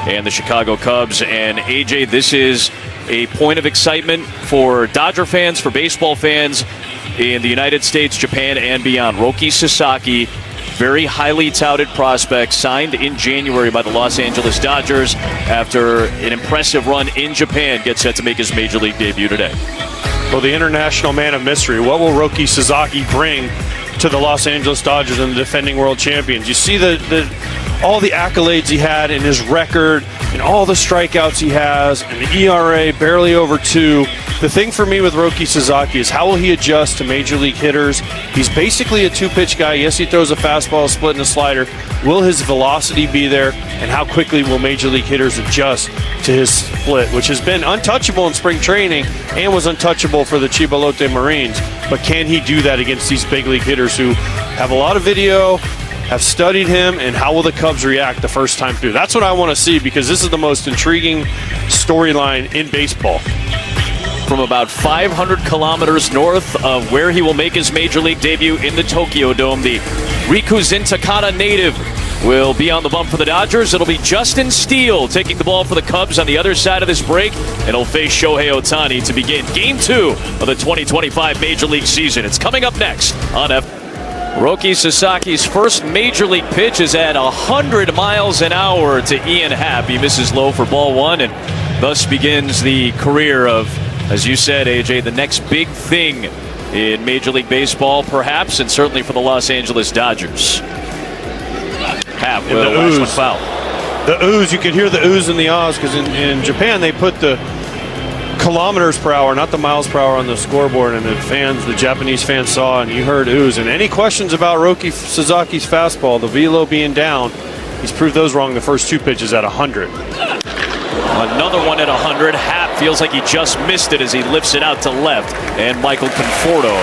and the Chicago Cubs. And AJ, this is a point of excitement for Dodger fans, for baseball fans in the United States, Japan, and beyond. Roki Sasaki, very highly touted prospect, signed in January by the Los Angeles Dodgers after an impressive run in Japan, gets set to make his major league debut today. Well, the international man of mystery, what will Roki Sasaki bring to the Los Angeles Dodgers and the defending world champions? You see all the accolades he had in his record and all the strikeouts he has and the ERA barely over 2. The thing for me with Roki Sasaki is how will he adjust to major league hitters? He's basically a two-pitch guy. Yes, he throws a fastball, a split, and a slider. Will his velocity be there? And how quickly will major league hitters adjust to his split, which has been untouchable in spring training and was untouchable for the Chibalote Marines. But can he do that against these big league hitters who have a lot of video, have studied him, and how will the Cubs react the first time through? That's what I want to see, because this is the most intriguing storyline in baseball. From about 500 kilometers north of where he will make his major league debut in the Tokyo Dome, the Rikuzen Takata native will be on the bump for the Dodgers. It'll be Justin Steele taking the ball for the Cubs on the other side of this break, and he'll face Shohei Ohtani to begin Game 2 of the 2025 Major League season. It's coming up next on Roki Sasaki's first major league pitch is at 100 miles an hour to Ian Happ. He misses low for ball 1, and thus begins the career of, as you said, AJ, the next big thing in Major League Baseball, perhaps, and certainly for the Los Angeles Dodgers. Happ will last one foul. The ooze, you could hear the ooze and the ahs, because in Japan they put the kilometers per hour, not the miles per hour, on the scoreboard, and the Japanese fans saw, and you heard ooze. And any questions about Roki Sasaki's fastball, the velo being down, he's proved those wrong the first 2 pitches at 100. Another one at 100. Happ feels like he just missed it as he lifts it out to left. And Michael Conforto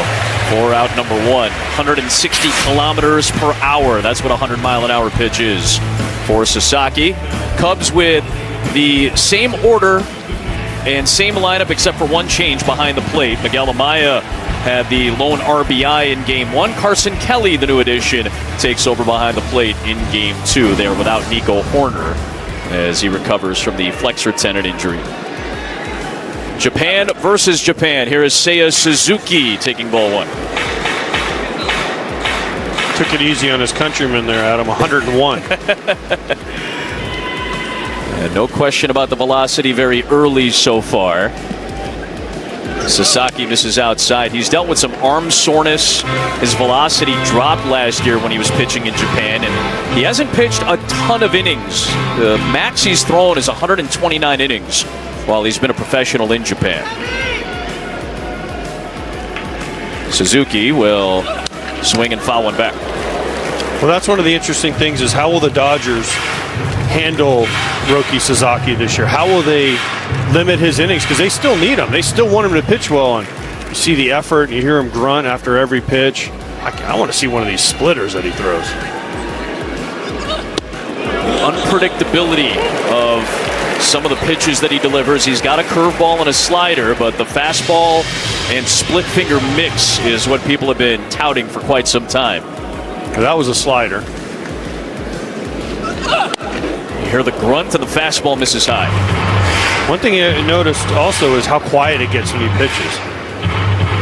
for out number 1. 160 kilometers per hour. That's what a 100-mile-an-hour pitch is for Sasaki. Cubs with the same order and same lineup except for one change behind the plate. Miguel Amaya had the lone RBI in Game 1. Carson Kelly, the new addition, takes over behind the plate in Game 2. They are without Nico Horner as he recovers from the flexor tendon injury. Japan versus Japan. Here is Seiya Suzuki taking ball 1. Took it easy on his countryman there, Adam. 101. And no question about the velocity very early so far. Sasaki misses outside. He's dealt with some arm soreness. His velocity dropped last year when he was pitching in Japan, and he hasn't pitched a ton of innings. The max he's thrown is 129 innings while he's been a professional in Japan. Suzuki will swing and foul one back. Well, that's one of the interesting things, is how will the Dodgers handle Roki Sasaki this year? How will they limit his innings? Because they still need him. They still want him to pitch well. And you see the effort, and you hear him grunt after every pitch. I want to see one of these splitters that he throws. Unpredictability of some of the pitches that he delivers. He's got a curveball and a slider, but the fastball and split finger mix is what people have been touting for quite some time. That was a slider. You hear the grunt, and the fastball misses high. One thing I noticed also is how quiet it gets when he pitches.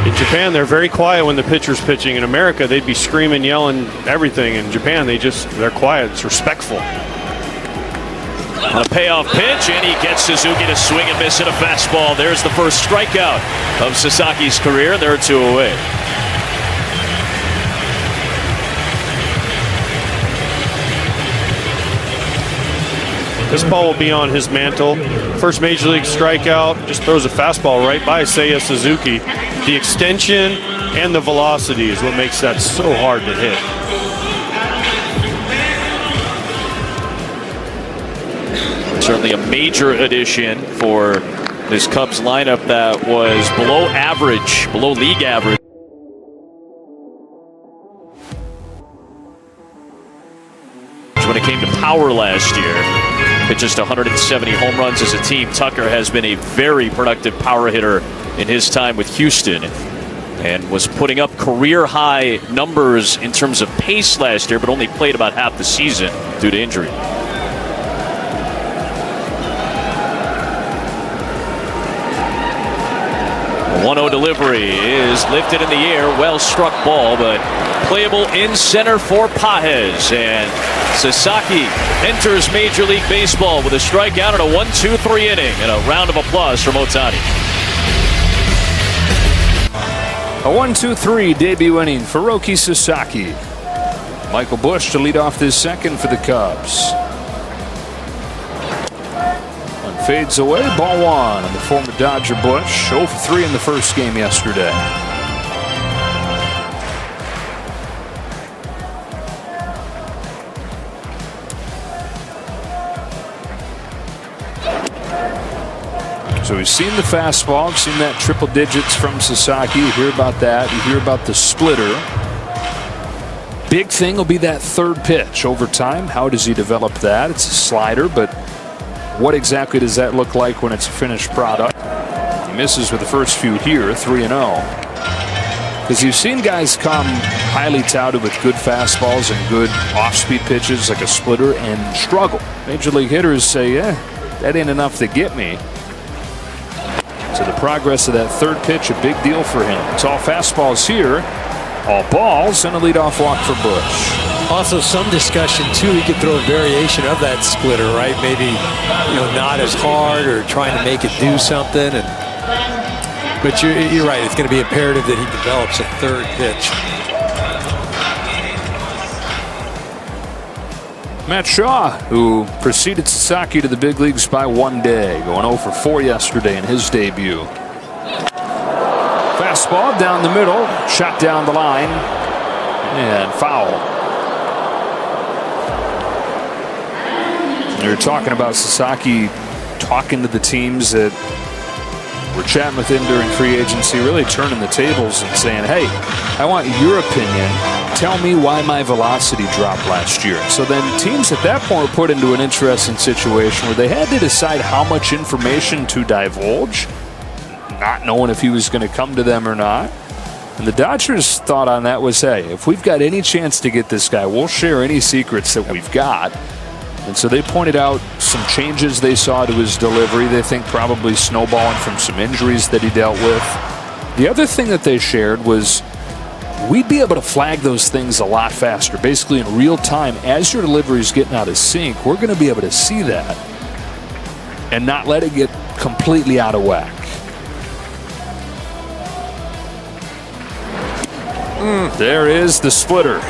In Japan, they're very quiet when the pitcher's pitching. In America, they'd be screaming, yelling, everything. In Japan, they're quiet. It's respectful. On a payoff pitch, and he gets Suzuki to swing and miss at a fastball. There's the first strikeout of Sasaki's career. They're 2 away. This ball will be on his mantle. First major league strikeout, just throws a fastball right by Seiya Suzuki. The extension and the velocity is what makes that so hard to hit. Certainly a major addition for this Cubs lineup that was below average, below league average. When it came to power last year. Pitches to 170 home runs as a team. Tucker has been a very productive power hitter in his time with Houston and was putting up career-high numbers in terms of pace last year, but only played about half the season due to injury. 1-0 delivery is lifted in the air. Well struck ball, but playable in center for Pages. And Sasaki enters Major League Baseball with a strikeout in a 1-2-3 inning. And a round of applause from Ohtani. A 1-2-3 debut inning for Roki Sasaki. Michael Busch to lead off this second for the Cubs. One fades away, ball one on the former Dodger Busch. 0 for 3 in the first game yesterday. So we've seen the fastball, we've seen that triple digits from Sasaki. You hear about that, you hear about the splitter. Big thing will be that third pitch over time. How does he develop that? It's a slider, but what exactly does that look like when it's a finished product? He misses with the first few here, 3-0. Because you've seen guys come highly touted with good fastballs and good off-speed pitches like a splitter and struggle. Major league hitters say, yeah, that ain't enough to get me. So the progress of that third pitch, a big deal for him. It's all fastballs here, all balls, and a leadoff walk for Busch. Also some discussion too, he could throw a variation of that splitter, right? Maybe, not as hard or trying to make it do something. But you're right, it's going to be imperative that he develops a third pitch. Matt Shaw, who preceded Sasaki to the big leagues by 1 day, going 0 for 4 yesterday in his debut. Fastball down the middle, shot down the line, and foul. You're talking about Sasaki talking to the teams that were chatting with him during free agency, really turning the tables and saying, hey, I want your opinion. Tell me why my velocity dropped last year. So then teams at that point were put into an interesting situation where they had to decide how much information to divulge, not knowing if he was going to come to them or not. And the Dodgers' thought on that was, hey, if we've got any chance to get this guy, we'll share any secrets that we've got. And so they pointed out some changes they saw to his delivery. They think probably snowballing from some injuries that he dealt with. The other thing that they shared was we'd be able to flag those things a lot faster. Basically in real time, as your delivery is getting out of sync, we're going to be able to see that and not let it get completely out of whack. There is the splitter.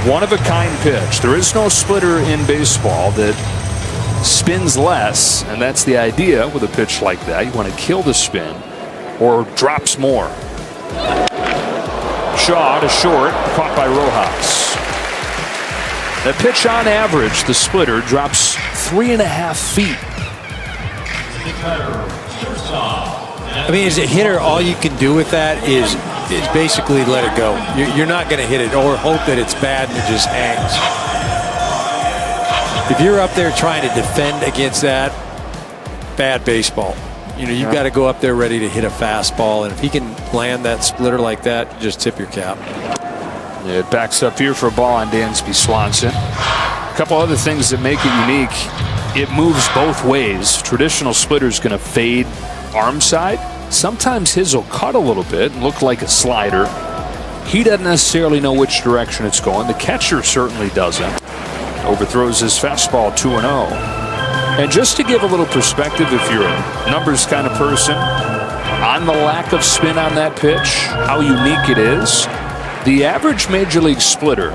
One-of-a-kind pitch. There is no splitter in baseball that spins less, and that's the idea with a pitch like that. You want to kill the spin or drops more. Shaw to short, caught by Rojas. That pitch on average, the splitter, drops 3.5 feet. I mean, as a hitter, all you can do with that is basically let it go. You're not going to hit it or hope that it's bad and it just hangs. If you're up there trying to defend against that, bad baseball. You've got to go up there ready to hit a fastball, and if he can land that splitter like that, you just tip your cap. It backs up here for a ball on Dansby Swanson. A couple other things that make it unique. It moves both ways. Traditional splitter's going to fade arm side. Sometimes his will cut a little bit and look like a slider. He doesn't necessarily know which direction it's going. The catcher certainly doesn't. Overthrows his fastball 2-0. And just to give a little perspective, if you're a numbers kind of person, on the lack of spin on that pitch, how unique it is, the average Major League splitter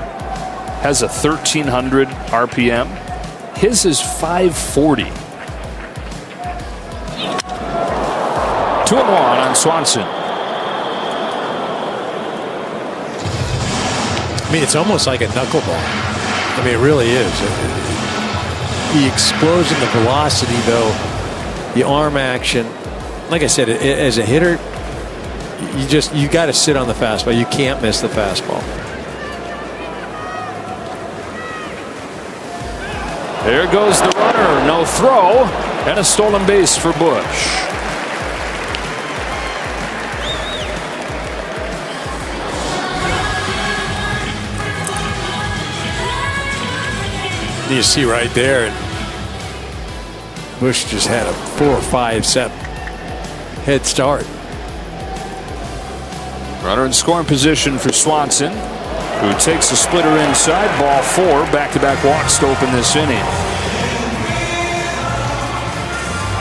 has a 1,300 RPM. His is 540. 2-1 on Swanson. I mean, it's almost like a knuckleball. I mean, it really is. The explosion, the velocity, though, the arm action. Like I said, as a hitter, you got to sit on the fastball. You can't miss the fastball. There goes the runner. No throw. And a stolen base for Busch. You see right there, and Busch just had a 4 or 5 set head start. Runner in scoring position for Swanson, who takes a splitter inside. Ball 4. Back-to-back walks to open this inning.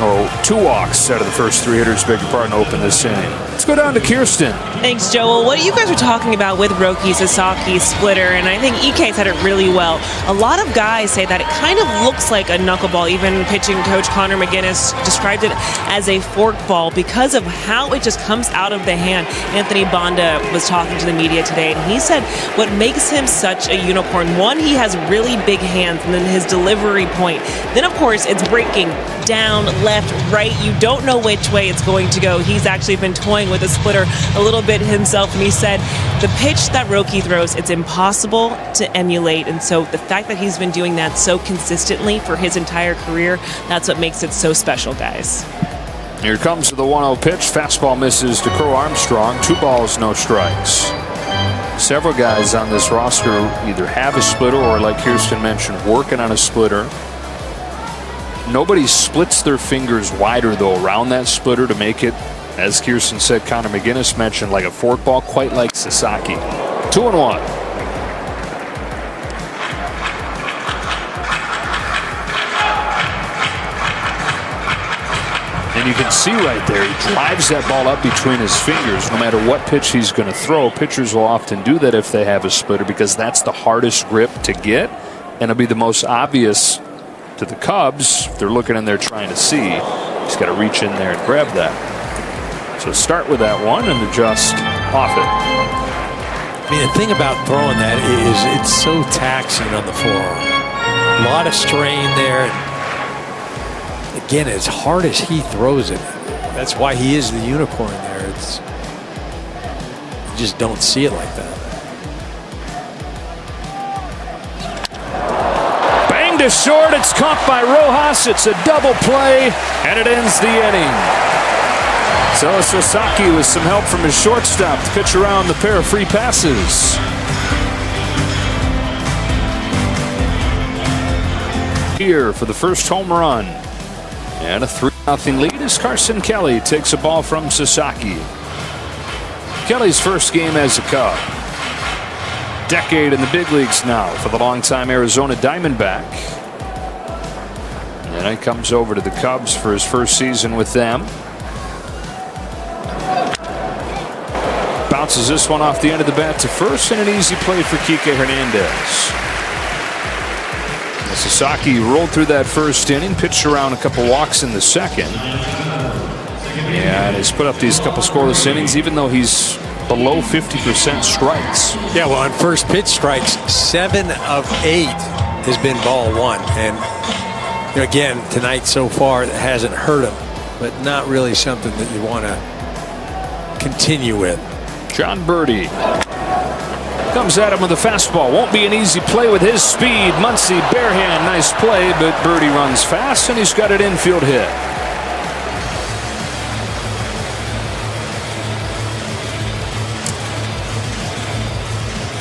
Oh, 2 walks out of the first 3 hitters, beg your pardon, open this inning. Let's go down to Kirsten. Thanks, Joel. What you guys were talking about with Roki Sasaki's splitter, and I think EK said it really well. A lot of guys say that it kind of looks like a knuckleball. Even pitching coach Connor McGinnis described it as a forkball because of how it just comes out of the hand. Anthony Bonda was talking to the media today, and he said what makes him such a unicorn, one, he has really big hands, and then his delivery point. Then, of course, it's breaking down, left, right. You don't know which way it's going to go. He's actually been toying with a splitter a little bit himself, and he said the pitch that Roki throws, it's impossible to emulate. And so the fact that he's been doing that so consistently for his entire career, that's what makes it so special, guys. Here comes the 1-0 pitch. Fastball misses to Crow Armstrong. 2 balls, no strikes. Several guys on this roster either have a splitter or, like Kirsten mentioned, working on a splitter. Nobody splits their fingers wider, though, around that splitter to make it, as Kirsten said, Connor McGinnis mentioned, like a forkball, quite like Sasaki. 2-1. And you can see right there, he drives that ball up between his fingers. No matter what pitch he's going to throw, pitchers will often do that if they have a splitter because that's the hardest grip to get, and it'll be the most obvious to the Cubs. They're looking in there trying to see. He's got to reach in there and grab that. So start with that one and adjust off it. I mean, the thing about throwing that is it's so taxing on the forearm. A lot of strain there. And again, as hard as he throws it, that's why he is the unicorn there. It's, you just don't see it like that. To short, it's caught by Rojas. It's a double play, and it ends the inning. So Sasaki, with some help from his shortstop, to pitch around the pair of free passes. Here for the first home run, and a 3-0 lead as Carson Kelly takes a ball from Sasaki. Kelly's first game as a Cub. Decade in the big leagues now for the longtime Arizona Diamondback. And then he comes over to the Cubs for his first season with them. Bounces this one off the end of the bat to first, and an easy play for Kike Hernandez. Sasaki rolled through that first inning, pitched around a couple walks in the second. And he's put up these couple scoreless innings, even though he's below 50% strikes. Yeah, well, on first pitch strikes, 7 of 8 has been ball 1. And you know, again, tonight so far, it hasn't hurt him, but not really something that you want to continue with. John Birdie comes at him with a fastball. Won't be an easy play with his speed. Muncy, bare hand, nice play, but Birdie runs fast, and he's got an infield hit.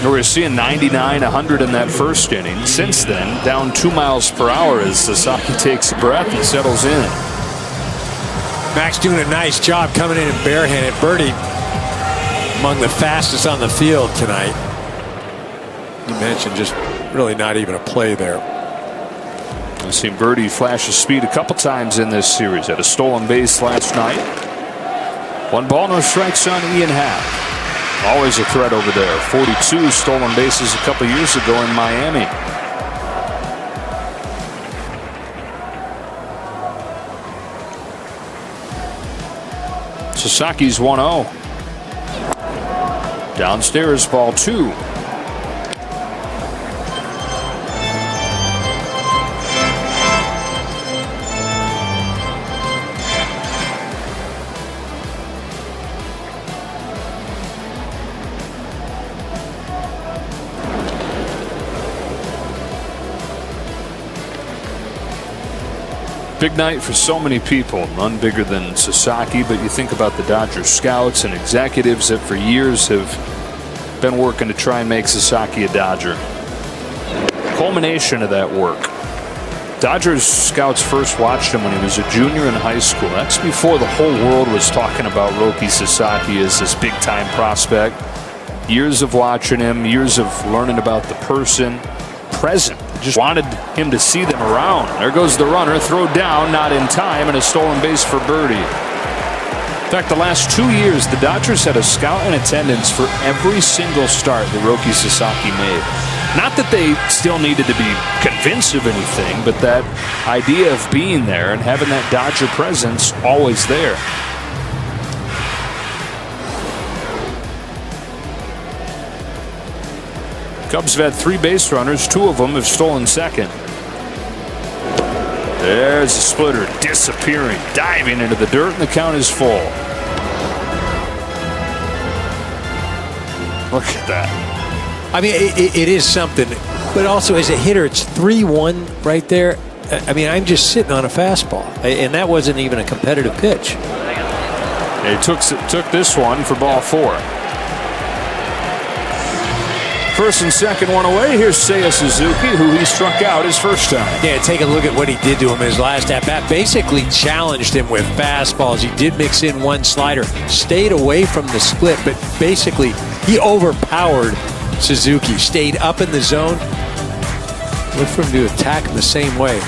We're seeing 99, 100 in that first inning. Since then, down 2 miles per hour as Sasaki takes a breath and settles in. Max doing a nice job coming in and barehanded. Birdie among the fastest on the field tonight. You mentioned just really not even a play there. I've seen Birdie flash his speed a couple times in this series. Had a stolen base last night. 1 ball, no strikes on Ian Happ. Always a threat over there. 42 stolen bases a couple years ago in Miami. Sasaki's 1-0. Downstairs, ball 2. Big night for so many people, none bigger than Sasaki, but you think about the Dodgers scouts and executives that for years have been working to try and make Sasaki a Dodger. Culmination of that work Dodgers scouts first watched him when he was a junior in high school. That's before the whole world was talking about Roki Sasaki as this big-time prospect. Years of watching him, years of learning about the person, present. Just wanted him to see them around. There goes the runner, throw down, not in time, and a stolen base for birdie. In fact, the last 2 years, the Dodgers had a scout in attendance for every single start that Roki Sasaki made. Not that they still needed to be convinced of anything, but that idea of being there and having that Dodger presence always there. Cubs have had 3 base runners. 2 of them have stolen second. There's a splitter disappearing, diving into the dirt, and the count is full. Look at that. I mean, it is something, but also as a hitter, it's 3-1 right there. I mean, I'm just sitting on a fastball, and that wasn't even a competitive pitch. He took this one for ball 4. First and second one away. Here's Seiya Suzuki, who he struck out his first time. Yeah, take a look at what he did to him in his last at-bat. Basically challenged him with fastballs. He did mix in one slider, stayed away from the split, but basically he overpowered Suzuki, stayed up in the zone. Look for him to attack him the same way.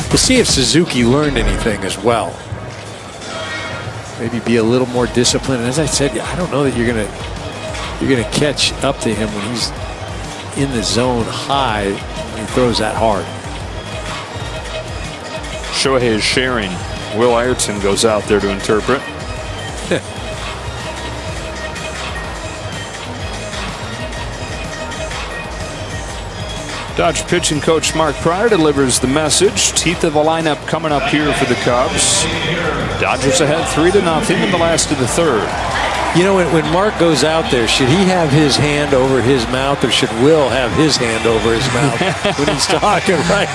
We'll see if Suzuki learned anything as well. Maybe be a little more disciplined. And as I said, I don't know that you're gonna catch up to him when he's in the zone high when he throws that hard. Shohei is sharing. Will Ayrton goes out there to interpret. Dodge pitching coach Mark Pryor delivers the message. Teeth of the lineup coming up here for the Cubs. Dodgers ahead 3-0 in the last of the third. You know, when Mark goes out there, should he have his hand over his mouth, or should Will have his hand over his mouth when he's talking, right?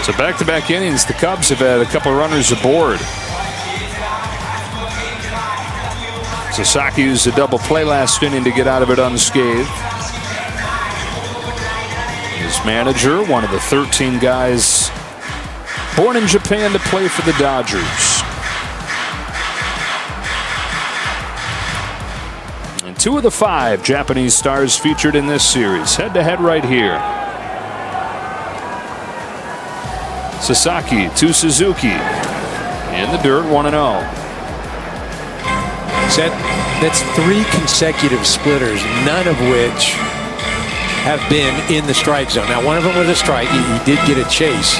So back-to-back innings, the Cubs have had a couple runners aboard. Sasaki used a double play last inning to get out of it unscathed. His manager, one of the 13 guys born in Japan to play for the Dodgers. And 2 of the 5 Japanese stars featured in this series, head-to-head right here. Sasaki to Suzuki. In the dirt, 1-0. That's 3 consecutive splitters, none of which have been in the strike zone. Now, one of them was a strike. He did get a chase.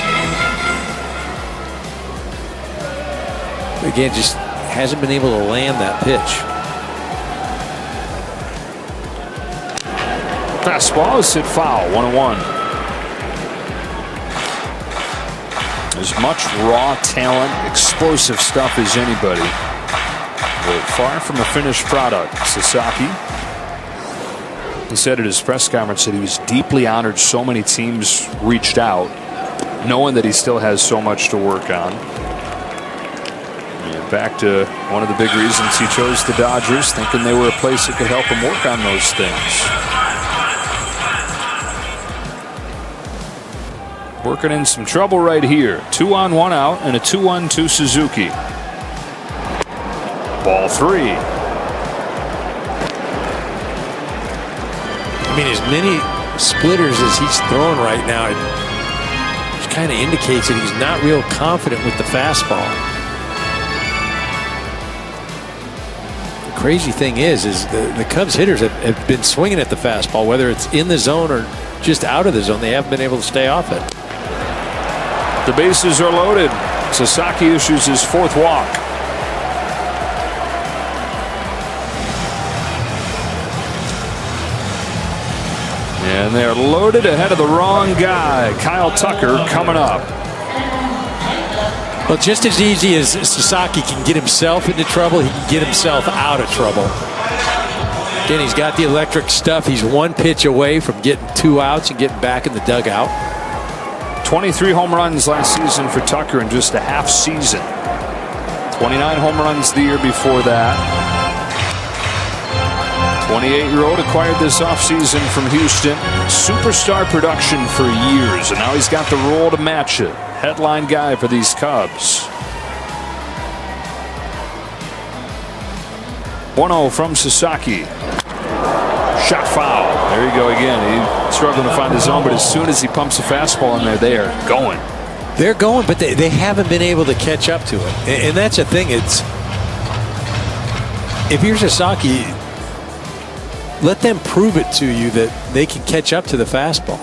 But again, just hasn't been able to land that pitch. Fastball is hit foul, 1-1. As much raw talent, explosive stuff as anybody. But far from a finished product. Sasaki, he said at his press conference that he was deeply honored so many teams reached out, knowing that he still has so much to work on. And back to one of the big reasons he chose the Dodgers, thinking they were a place that could help him work on those things. Working in some trouble right here. 2 on, 1 out, and a 2-1 to Suzuki. Ball 3. I mean, as many splitters as he's throwing right now, it kind of indicates that he's not real confident with the fastball. The crazy thing is the Cubs hitters have been swinging at the fastball, whether it's in the zone or just out of the zone. They haven't been able to stay off it. The bases are loaded. Sasaki issues his 4th walk. And they're loaded ahead of the wrong guy. Kyle Tucker coming up. Well, just as easy as Sasaki can get himself into trouble, he can get himself out of trouble. Again, he's got the electric stuff. He's 1 pitch away from getting 2 outs and getting back in the dugout. 23 home runs last season for Tucker in just a half season. 29 home runs the year before that. 28-year-old acquired this offseason from Houston. Superstar production for years, and now he's got the role to match it. Headline guy for these Cubs. 1-0 from Sasaki. Shot foul. There you go again. He's struggling to find his zone, but as soon as he pumps a fastball in there, they are going. They're going, but they haven't been able to catch up to it. And that's the thing. It's if you're Sasaki, let them prove it to you that they can catch up to the fastball.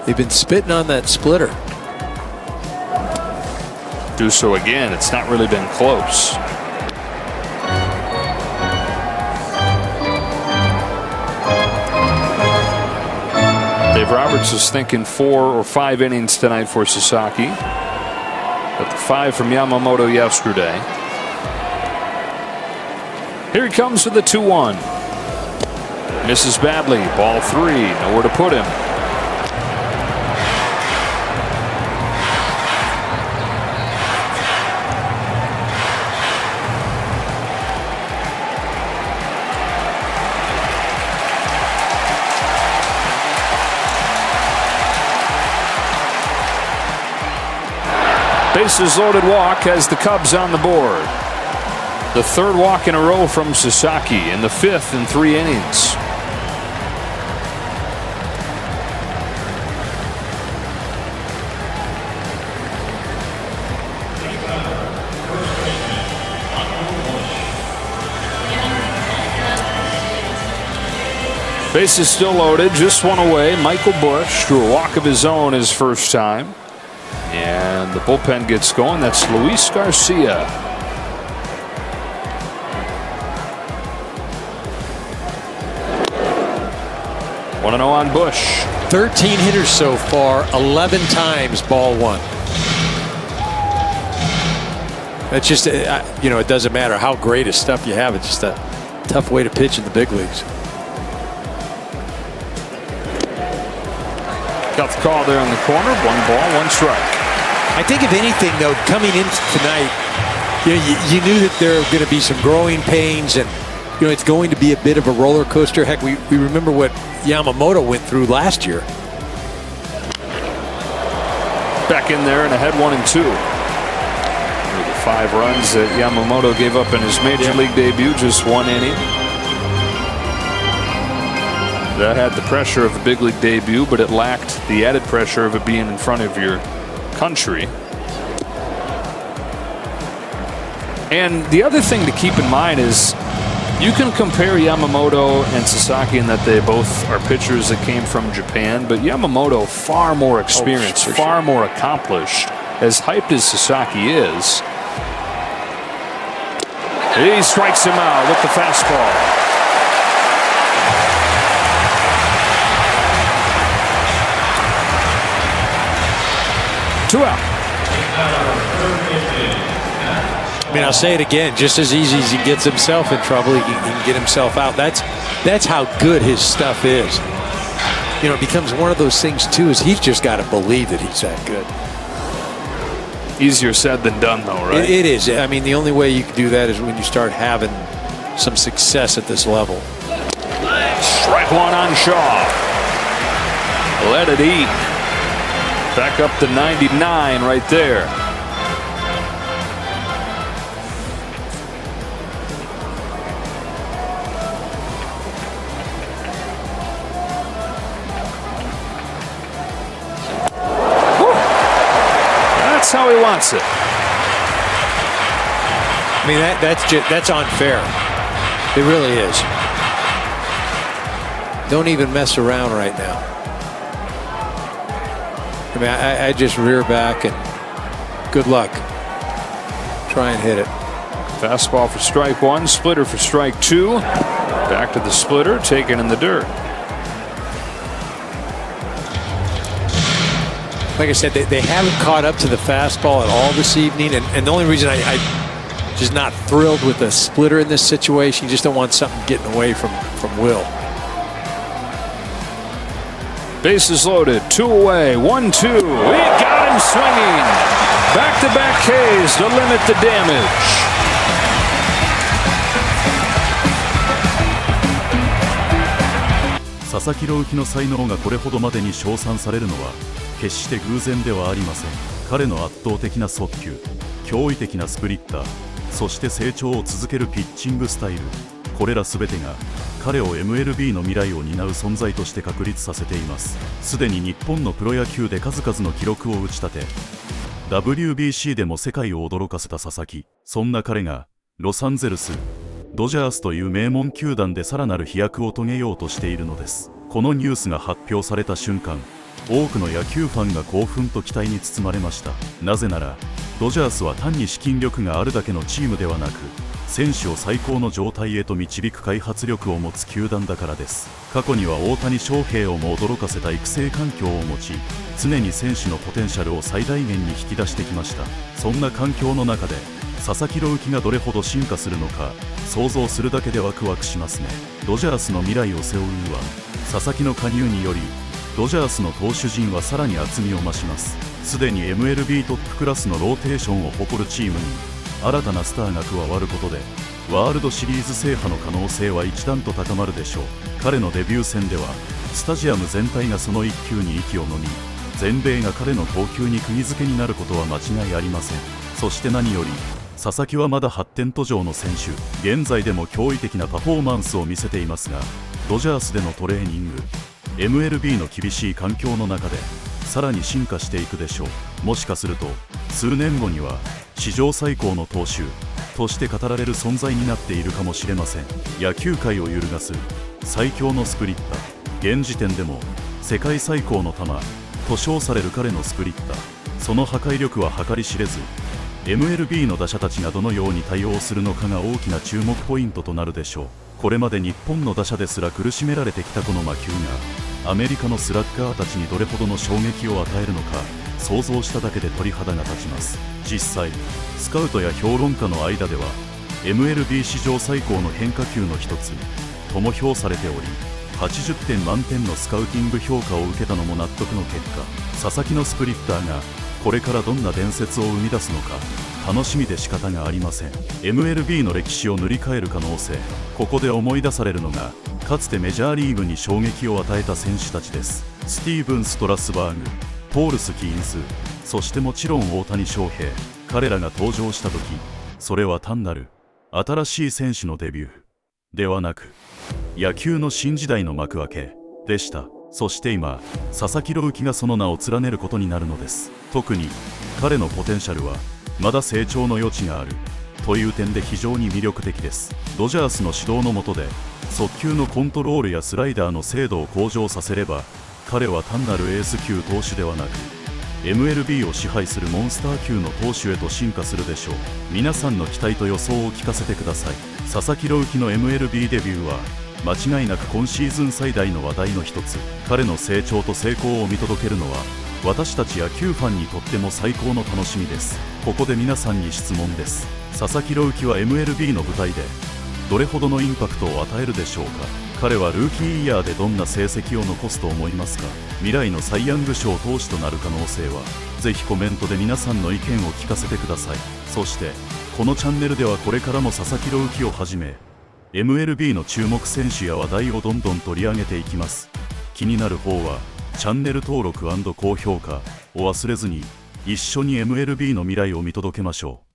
They've been spitting on that splitter. Do so again. It's not really been close. Dave Roberts is thinking 4 or 5 innings tonight for Sasaki. Got the 5 from Yamamoto yesterday. Here he comes with the 2-1. Misses badly. Ball 3. Nowhere to put him. Bases loaded walk has the Cubs on the board. The 3rd walk in a row from Sasaki, and the 5th in 3 innings. Bases still loaded, just one away. Michael Busch drew a walk of his own his first time. And the bullpen gets going. That's Luis Garcia. 1-0 on Busch. 13 hitters so far, 11 times ball 1. That's just, you know, it doesn't matter how great a stuff you have. It's just a tough way to pitch in the big leagues. Got the call there in the corner. 1 ball, 1 strike. I think if anything, though, coming in tonight, you knew that there were going to be some growing pains, and you know it's going to be a bit of a roller coaster. Heck, we remember what Yamamoto went through last year. Back in there and ahead 1-2. The 5 runs that Yamamoto gave up in his major league debut, just 1 inning. That had the pressure of a big league debut, but it lacked the added pressure of it being in front of your country. And the other thing to keep in mind is you can compare Yamamoto and Sasaki in that they both are pitchers that came from Japan, but Yamamoto far more experienced, far more accomplished. As hyped as Sasaki is, he strikes him out with the fastball. Two out. I mean, I'll say it again. Just as easy as he gets himself in trouble, he can get himself out. That's how good his stuff is. You know, it becomes one of those things, too, is he's just got to believe that he's that good. Easier said than done, though, right? It is. I mean, the only way you can do that is when you start having some success at this level. Strike 1 on Shaw. Let it eat. Back up to 99 right there. Whew. That's how he wants it. I mean, that's unfair. It really is. Don't even mess around right now. I mean, I just rear back and good luck. Try and hit it. Fastball for strike 1, splitter for strike 2. Back to the splitter, taken in the dirt. Like I said, they haven't caught up to the fastball at all this evening, and the only reason I just not thrilled with the splitter in this situation, you just don't want something getting away from Will. Bases loaded, 2 away, 1-2. We got him swinging. Back-to-back Ks to limit the damage. 佐々木朗希の才能がこれほどまでに称賛されるのは決して偶然ではありません。彼の圧倒的な速球、驚異的なスプリッター、そして成長を続けるピッチングスタイル、これら全てが彼を MLB の未来を担う存在として確立させています。すでに日本のプロ野球で数々の記録を打ち立て、WBC でも世界を驚かせた佐々木。そんな彼がロサンゼルスドジャースという名門球団でさらなる飛躍を遂げようとしているのです。このニュースが発表された瞬間、多くの野球ファンが興奮と期待に包まれました。なぜならドジャースは単に資金力があるだけのチームではなく、選手を最高の状態へと導く開発力を持つ球団だからです。過去には大谷翔平をも驚かせた育成環境を持ち、常に選手のポテンシャルを最大限に引き出してきました。そんな環境の中で佐々木朗希がどれほど進化するのか想像するだけでワクワクしますね。ドジャースの未来を背負うには、佐々木の加入によりドジャースの投手陣はさらに厚みを増します。すでに MLB トップクラスのローテーションを誇るチームに新たなスターが加わることで、ワールドシリーズ制覇の可能性は一段と高まるでしょう。彼のデビュー戦ではスタジアム全体がその一球に息を飲み、全米が彼の投球に釘付けになることは間違いありません。そして何より佐々木はまだ発展途上の選手、現在でも驚異的なパフォーマンスを見せていますが、ドジャースでのトレーニング、MLB の厳しい環境の中でさらに進化していくでしょう。もしかすると数年後には史上最高の投手として語られる存在になっているかもしれません。野球界を揺るがす最強のスプリッター、現時点でも世界最高の球と称される彼のスプリッター、その破壊力は計り知れず、 MLB の打者たちがどのように対応するのかが大きな注目ポイントとなるでしょう。これまで日本の打者ですら苦しめられてきたこの魔球がアメリカのスラッガーたちにどれほどの衝撃を与えるのか想像しただけで鳥肌が立ちます。実際スカウトや評論家の間では MLB 史上最高の変化球の一つとも評されており、80点満点のスカウティング評価を受けたのも納得の結果、佐々木のスプリッターがこれからどんな伝説を生み出すのか楽しみで仕方がありません。 MLB の歴史を塗り替える可能性、ここで思い出されるのがかつてメジャーリーグに衝撃を与えた選手たちです。スティーブン・ストラスバーグ、ポールス・キーンズ、そしてもちろん大谷翔平。彼らが登場した時、それは単なる新しい選手のデビューではなく、野球の新時代の幕開けでした。そして今佐々木朗希がその名を連ねることになるのです。特に彼のポテンシャルはまだ成長の余地があるという点で非常に魅力的です。ドジャースの指導の下で速球のコントロールやスライダーの精度を向上させれば、彼は単なるエース級投手ではなく MLB を支配するモンスター級の投手へと進化するでしょう。皆さんの期待と予想を聞かせてください。佐々木朗希の MLB デビューは間違いなく今シーズン最大の話題の一つ。彼の成長と成功を見届けるのは私たち野球ファンにとっても最高の楽しみです。ここで皆さんに質問です。佐々木朗希は MLB の舞台でどれほどのインパクトを与えるでしょうか。彼はルーキーイヤーでどんな成績を残すと思いますか。未来のサイ・ヤング賞投手となる可能性は、ぜひコメントで皆さんの意見を聞かせてください。そしてこのチャンネルではこれからも佐々木朗希をはじめ MLB の注目選手や話題をどんどん取り上げていきます。気になる方はチャンネル登録&高評価を忘れずに、一緒に MLB の未来を見届けましょう。